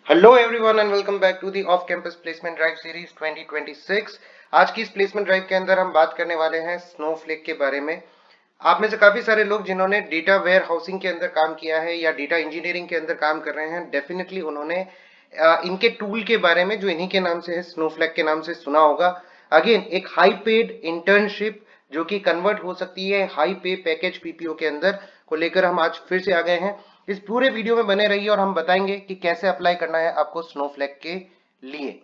Hello everyone and welcome back to the off campus placement drive series 2026। आज की इस placement drive के अंदर हम बात करने वाले हैं स्नोफ्लेक के बारे में। आप में से काफी सारे लोग जिन्होंने डेटा वेयर हाउसिंग के अंदर काम किया है या डेटा इंजीनियरिंग के अंदर काम कर रहे हैं, डेफिनेटली उन्होंने इनके टूल के बारे में जो इन्हीं के नाम से है, स्नोफ्लेक के नाम से सुना होगा। अगेन एक हाई पेड इंटर्नशिप जो कि कन्वर्ट हो सकती है हाई पे पैकेज पीपीओ के अंदर को लेकर हम आज फिर से आ गए हैं। इस पूरे वीडियो में बने रहिए और हम बताएंगे कि कैसे अप्लाई करना है आपको स्नोफ्लेक के लिए।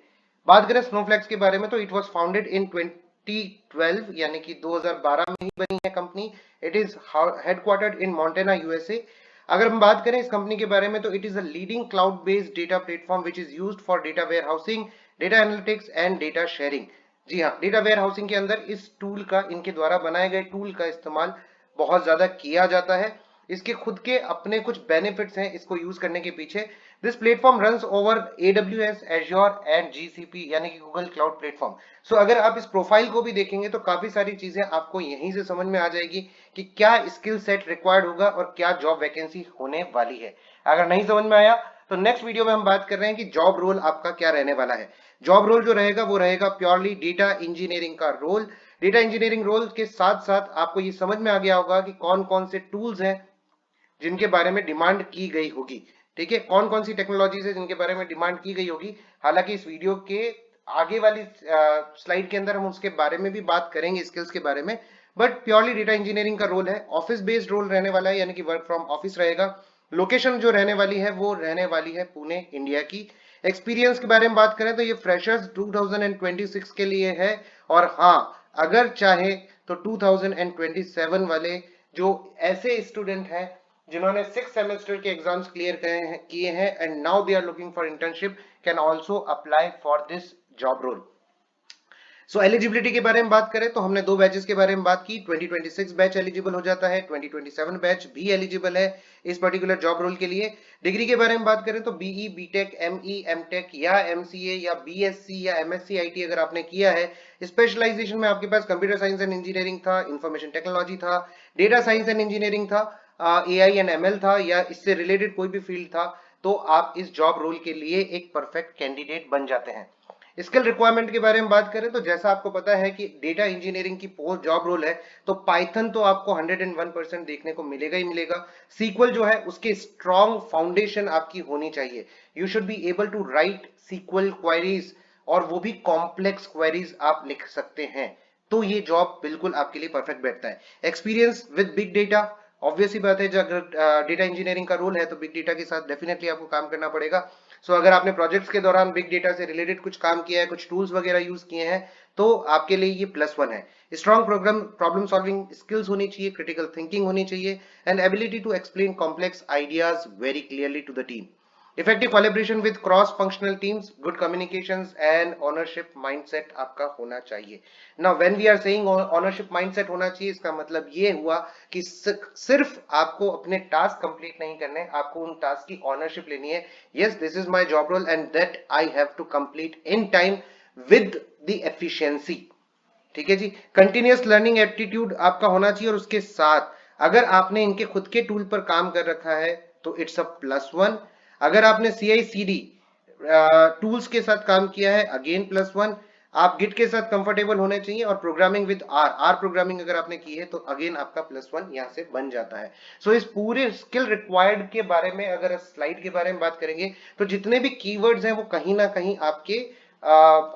बात करें स्नोफ्लेक्स के बारे में तो इट वाज फाउंडेड इन 2012 यानी कि 2012 में ही बनी है company. It is headquartered in Montana USA. अगर हम बात करें इस कंपनी के बारे में तो it is a leading cloud based data platform which is used for data warehousing, data analytics and data sharing. जी हाँ, डेटा वेयर हाउसिंग के अंदर इस टूल का, इनके द्वारा बनाए गए टूल का इस्तेमाल बहुत ज्यादा किया जाता है। इसके खुद के अपने कुछ बेनिफिट्स हैं इसको यूज करने के पीछे। This platform runs over AWS, Azure and GCP यानी कि गूगल क्लाउड प्लेटफॉर्म। सो अगर आप इस प्रोफाइल को भी देखेंगे तो काफी सारी चीजें आपको यहीं से समझ में आ जाएगी कि क्या स्किल सेट रिक्वायर्ड होगा और क्या जॉब वैकेंसी होने वाली है। अगर नहीं समझ में आया तो नेक्स्ट वीडियो में हम बात कर रहे हैं कि जॉब रोल आपका क्या रहने वाला है। जॉब रोल जो रहेगा वो रहेगा प्योरली डेटा इंजीनियरिंग का रोल। डेटा इंजीनियरिंग रोल के साथ साथ आपको ये समझ में आ गया होगा कि कौन कौन से टूल्स हैं जिनके बारे में डिमांड की गई होगी। ठीक है, कौन कौन सी टेक्नोलॉजीज है जिनके बारे में डिमांड की गई होगी। हालांकि इस वीडियो के आगे वाली स्लाइड के अंदर हम उसके बारे में भी बात करेंगे, स्किल्स के बारे में। बट प्योरली डेटा इंजीनियरिंग का रोल है, ऑफिस बेस्ड रोल रहने वाला है, यानी कि वर्क फ्रॉम ऑफिस रहेगा। लोकेशन जो रहने वाली है वो रहने वाली है पुणे, इंडिया की। एक्सपीरियंस के बारे में बात करें तो ये फ्रेशर्स 2026 के लिए है। और हाँ, अगर चाहे तो 2027 वाले जो ऐसे स्टूडेंट हैं जिन्होंने 6 सेमेस्टर के एग्जाम्स क्लियर किए हैं and now they are looking for internship can also apply for this job role. So eligibility के बारे में बात करें तो हमने दो बैचेस के बारे में बात की। 2026 बैच एलिजिबल हो जाता है, 2027 बैच भी एलिजिबल है इस पर्टिकुलर जॉब रोल के लिए। डिग्री के बारे में बात करें तो बीई, बीटेक, एमई, एमटेक या एमसीए या बीएससी या एमएससी आईटी अगर आपने किया है। स्पेशलाइजेशन में आपके पास कंप्यूटर साइंस एंड इंजीनियरिंग था, इंफॉर्मेशन टेक्नोलॉजी था, डेटा साइंस एंड इंजीनियरिंग था, एआई एंड एमएल था या इससे रिलेटेड कोई भी फील्ड था, तो आप इस जॉब रोल के लिए एक परफेक्ट कैंडिडेट बन जाते हैं। स्किल रिक्वायरमेंट के बारे में बात करें तो जैसा आपको पता है कि डेटा इंजीनियरिंग की पोस्ट जॉब रोल है, तो पाइथन तो आपको 101% देखने को मिलेगा ही मिलेगा। सीक्वल जो है उसके स्ट्रॉन्ग फाउंडेशन आपकी होनी चाहिए। You should be able to write SQL queries, और वो भी कॉम्प्लेक्स क्वेरीज आप लिख सकते हैं। तो ये जॉब बिल्कुल आपके लिए परफेक्ट बैठता है। Experience with big data, obvious ही बात है, जब अगर डेटा इंजीनियरिंग का रोल है तो बिग डेटा के साथ डेफिनेटली आपको काम करना पड़ेगा। सो अगर आपने प्रोजेक्ट्स के दौरान बिग डेटा से रिलेटेड कुछ काम किया है, कुछ टूल्स वगैरह यूज किए हैं, तो आपके लिए ये +1 है। Strong program problem solving skills होनी चाहिए, क्रिटिकल थिंकिंग होनी चाहिए and ability to explain complex ideas very clearly to the team. Effective collaboration with cross functional teams, good communications and ownership mindset आपका होना चाहिए। Now when we are saying ownership mindset होना चाहिए, इसका मतलब ये हुआ कि सिर्फ आपको अपने टास्क कंप्लीट नहीं करने, आपको उन टास्क की ओनरशिप लेनी है। Yes, this is my job role and that I have to complete in time with the efficiency. ठीक है जी। कंटिन्यूअस लर्निंग एप्टीट्यूड आपका होना चाहिए, और उसके साथ अगर आपने इनके खुद के टूल पर काम कर रखा है तो इट्स अ +1। अगर आपने CI/CD टूल्स के साथ काम किया है, अगेन +1। आप गिट के साथ कंफर्टेबल होने चाहिए, और प्रोग्रामिंग विद आर प्रोग्रामिंग अगर आपने की है तो अगेन आपका +1 यहां से बन जाता है। सो इस पूरे स्किल रिक्वायर्ड के बारे में अगर स्लाइड के बारे में बात करेंगे तो जितने भी कीवर्ड्स हैं वो कहीं ना कहीं आपके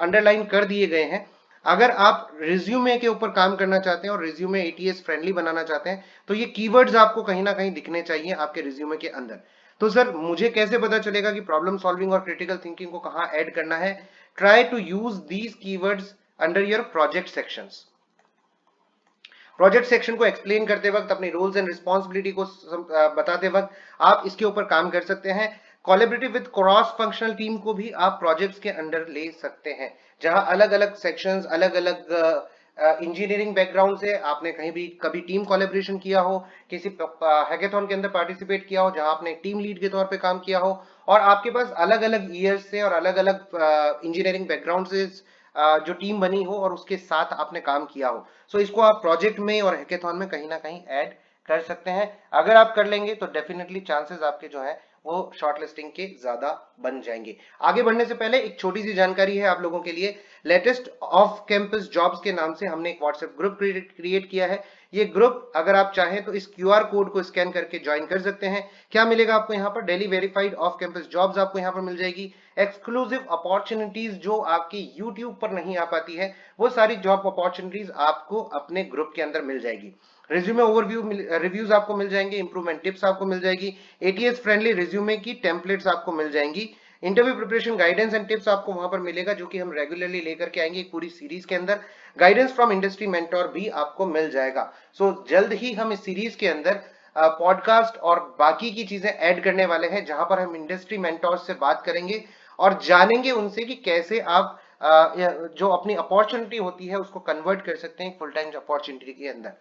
अंडरलाइन कर दिए गए हैं। अगर आप रिज्यूमे के ऊपर काम करना चाहते हैं और रिज्यूमे ATS फ्रेंडली बनाना चाहते हैं तो ये कीवर्ड्स आपको कहीं ना कहीं दिखने चाहिए आपके रिज्यूमे के अंदर। तो सर मुझे कैसे पता चलेगा कि प्रॉब्लम सॉल्विंग और क्रिटिकल थिंकिंग को कहां ऐड करना है? Try to use these keywords under your project sections. Project section को एक्सप्लेन करते वक्त, अपनी रोल्स एंड रिस्पॉन्सिबिलिटी को बताते वक्त आप इसके ऊपर काम कर सकते हैं। Collaborative with cross functional team को भी आप प्रोजेक्ट्स के अंडर ले सकते हैं, जहां अलग अलग सेक्शंस, अलग अलग इंजीनियरिंग बैकग्राउंड से आपने कहीं भी कभी टीम कोलैबोरेशन किया हो, किसी हैकेथॉन के अंदर पार्टिसिपेट किया हो जहां आपने टीम लीड के तौर पे काम किया हो, और आपके पास अलग अलग ईयर्स से और अलग अलग इंजीनियरिंग बैकग्राउंड से जो टीम बनी हो और उसके साथ आपने काम किया हो। सो इसको आप प्रोजेक्ट में और हैकेथॉन में कहीं ना कहीं ऐड कर सकते हैं। अगर आप कर लेंगे तो डेफिनेटली चांसेस आपके जो है वो शॉर्टलिस्टिंग के ज्यादा बन जाएंगे। आगे बढ़ने से पहले एक छोटी सी जानकारी है आप लोगों के लिए। लेटेस्ट ऑफ कैंपस जॉब्स के नाम से हमने एक व्हाट्सएप ग्रुप क्रिएट किया है। ये ग्रुप अगर आप चाहें तो इस क्यूआर कोड को स्कैन करके ज्वाइन कर सकते हैं। क्या मिलेगा आपको यहाँ पर? Daily verified off campus jobs आपको यहाँ पर मिल जाएगी। एक्सक्लूसिव अपॉर्चुनिटीज जो आपकी यूट्यूब पर नहीं आ पाती है, वो सारी जॉब अपॉर्चुनिटीज आपको अपने ग्रुप के अंदर मिल जाएगी। रिज्यूमे ओवरव्यू रिव्यूज आपको मिल जाएंगे, इंप्रूवमेंट टिप्स आपको मिल जाएगी, एटीएस फ्रेंडली रिज्यूमे की टेम्पलेट्स आपको मिल जाएंगी, interview preparation guidance and tips आपको वहां पर मिलेगा जो कि हम रेगुलरली लेकर के आएंगे एक पूरी सीरीज के अंदर। गाइडेंस फ्रॉम इंडस्ट्री मेंटोर भी आपको मिल जाएगा। सो जल्द ही हम इस सीरीज के अंदर पॉडकास्ट और बाकी की चीजें ऐड करने वाले हैं जहां पर हम इंडस्ट्री मेंटोर से बात करेंगे और जानेंगे उनसे कि कैसे आप जो अपनी अपॉर्चुनिटी होती है उसको कन्वर्ट कर सकते हैं फुल टाइम अपॉर्चुनिटी के अंदर।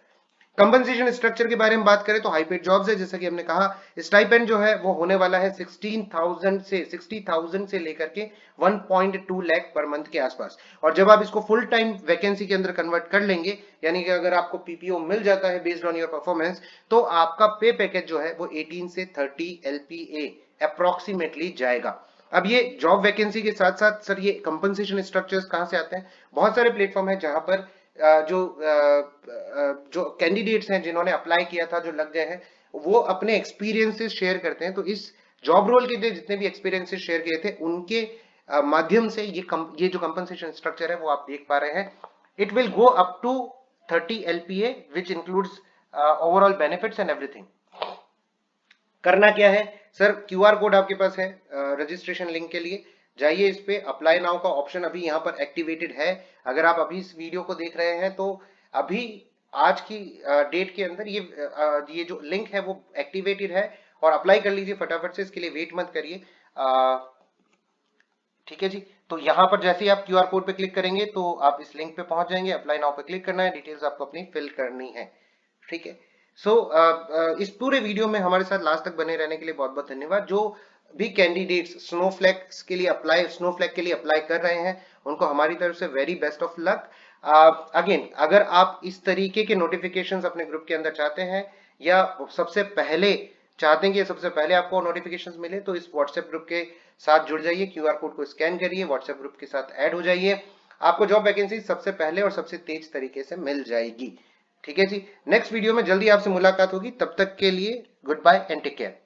कंपनसेशन स्ट्रक्चर के बारे में बात करें तो हाई पेड जॉब्स है, जैसा कि हमने कहा। स्टाइपेंड जो है वो होने वाला है 60,000 से लेकर के 1.2 लाख पर मंथ के आसपास। और जब आप इसको फुल टाइम वैकेंसी के अंदर कन्वर्ट कर लेंगे, यानी कि अगर आपको पीपीओ मिल जाता है बेस्ड ऑन योर परफॉर्मेंस, तो आपका पे पैकेज जो है वो 18 से 30 एलपीए अप्रोक्सीमेटली जाएगा। अब ये जॉब वैकेंसी के साथ साथ सर ये कंपनसेशन स्ट्रक्चर्स कहां से आते हैं? बहुत सारे प्लेटफॉर्म है जहां पर जो कैंडिडेट्स हैं जिन्होंने अप्लाई किया था, जो लग गए हैं, वो अपने एक्सपीरियंसेस शेयर करते हैं। तो इस जॉब रोल के लिए जितने भी एक्सपीरियंसेस शेयर किए थे उनके माध्यम से ये जो कंपनसेशन स्ट्रक्चर है वो आप देख पा रहे हैं। It will go up to 30 LPA which includes overall benefits and everything. करना क्या है सर? क्यूआर कोड आपके पास है रजिस्ट्रेशन लिंक के लिए, जाइए इस पे। अप्लाई नाउ का ऑप्शन अभी यहाँ पर एक्टिवेटेड है। अगर आप अभी इस वीडियो को देख रहे हैं तो अभी आज की डेट के अंदर ये जो लिंक है वो एक्टिवेटेड है और अप्लाई कर लीजिए फटाफट से, इसके लिए वेट मत करिए। ठीक है जी। तो यहाँ पर जैसे ही आप क्यूआर कोड पे क्लिक करेंगे तो आप इस लिंक पे पहुंच जाएंगे। अप्लाई नाउ पे क्लिक करना है, डिटेल्स आपको अपनी फिल करनी है। ठीक है। सो इस पूरे वीडियो में हमारे साथ लास्ट तक बने रहने के लिए बहुत बहुत धन्यवाद। जो भी कैंडिडेट्स स्नोफ्लैक के लिए अप्लाई कर रहे हैं उनको हमारी तरफ से very best of luck. Again, अगर आप इस तरीके के नोटिफिकेशंस अपने ग्रुप के अंदर चाहते हैं या सबसे पहले चाहते हैं कि सबसे पहले आपको नोटिफिकेशंस मिले, तो इस व्हाट्सएप ग्रुप के साथ जुड़ जाइए, क्यूआर कोड को स्कैन करिए, व्हाट्सएप ग्रुप के साथ ऐड हो जाइए। आपको जॉब वैकेंसी सबसे पहले और सबसे तेज तरीके से मिल जाएगी। ठीक है जी। नेक्स्ट वीडियो में जल्दी आपसे मुलाकात होगी, तब तक के लिए goodbye and take care.